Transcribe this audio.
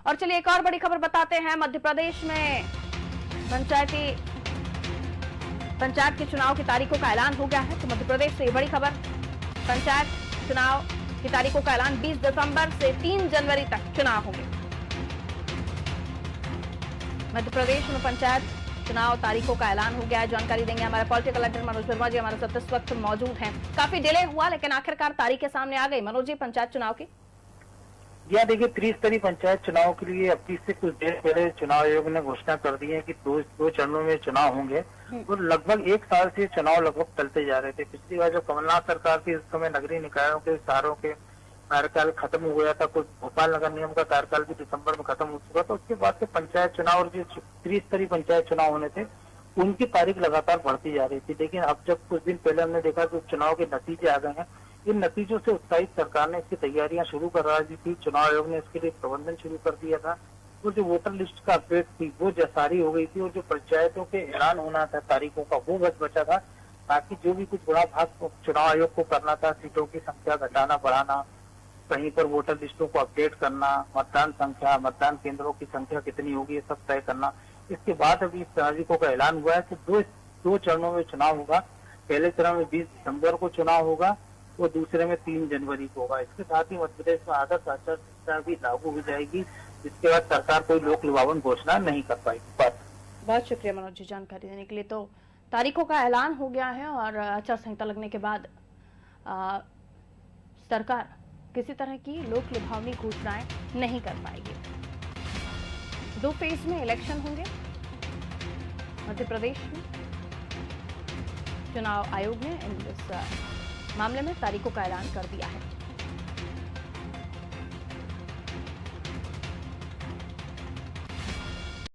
और चलिए एक और बड़ी खबर बताते हैं। मध्य प्रदेश में पंचायत के चुनाव की तारीखों का ऐलान हो गया है। तो मध्य प्रदेश से ये बड़ी खबर, पंचायत चुनाव की तारीखों का ऐलान 20 दिसंबर से 3 जनवरी तक चुनाव होंगे। मध्य प्रदेश में पंचायत चुनाव तारीखों का ऐलान हो गया है। जानकारी देंगे हमारे पॉलिटिकल एडिटर मनोज वर्मा जी हमारे साथ इस वक्त मौजूद हैं। काफी डिले हुआ लेकिन आखिरकार तारीखें सामने आ गई। मनोज जी, पंचायत चुनाव की यह देखिए, त्रिस्तरीय पंचायत चुनाव के लिए अब से कुछ देर पहले चुनाव आयोग ने घोषणा कर दी है कि दो चरणों में चुनाव होंगे और लगभग 1 साल से चुनाव लगभग चलते जा रहे थे। पिछली बार जो कमलनाथ सरकार थी उस समय नगरीय निकायों के शहरों के कार्यकाल खत्म हो गया था। कुछ भोपाल नगर निगम का कार्यकाल भी दिसंबर में खत्म हो चुका था। उसके बाद से पंचायत चुनाव और जो त्रिस्तरीय पंचायत चुनाव होने थे उनकी तारीख लगातार बढ़ती जा रही थी। लेकिन अब जब कुछ दिन पहले हमने देखा कि चुनाव के नतीजे आ गए हैं, इन नतीजों से उत्साहित सरकार ने इसकी तैयारियां शुरू करा दी थी। चुनाव आयोग ने इसके लिए प्रबंधन शुरू कर दिया था और जो वोटर लिस्ट का अपडेट थी वो जारी हो गई थी और जो पंचायतों के ऐलान होना था तारीखों का वो बचा था, ताकि जो भी कुछ बड़ा भाग चुनाव आयोग को करना था, सीटों की संख्या घटाना बढ़ाना, कहीं पर वोटर लिस्टों को अपडेट करना, मतदान संख्या, मतदान केंद्रों की संख्या कितनी होगी, ये सब तय करना। इसके बाद अभी इस तारीखों का ऐलान हुआ है कि दो चरणों में चुनाव होगा। पहले चरण में 20 दिसंबर को चुनाव होगा और दूसरे में 3 जनवरी को होगा। इसके साथ ही मध्य प्रदेश में आदर्श आचार संहिता भी लागू हो जाएगी, जिसके बाद सरकार कोई लोक लुभावन घोषणा नहीं कर पाएगी। बहुत शुक्रिया मनोज जी जानकारी देने के लिए। तो तारीखों का ऐलान हो गया है और आचार संहिता लगने के बाद सरकार किसी तरह की लोक लुभावनी घोषणाएं नहीं कर पाएगी। 2 फेज में इलेक्शन होंगे मध्य प्रदेश में। चुनाव आयोग ने इस मामले में तारीखों का ऐलान कर दिया है।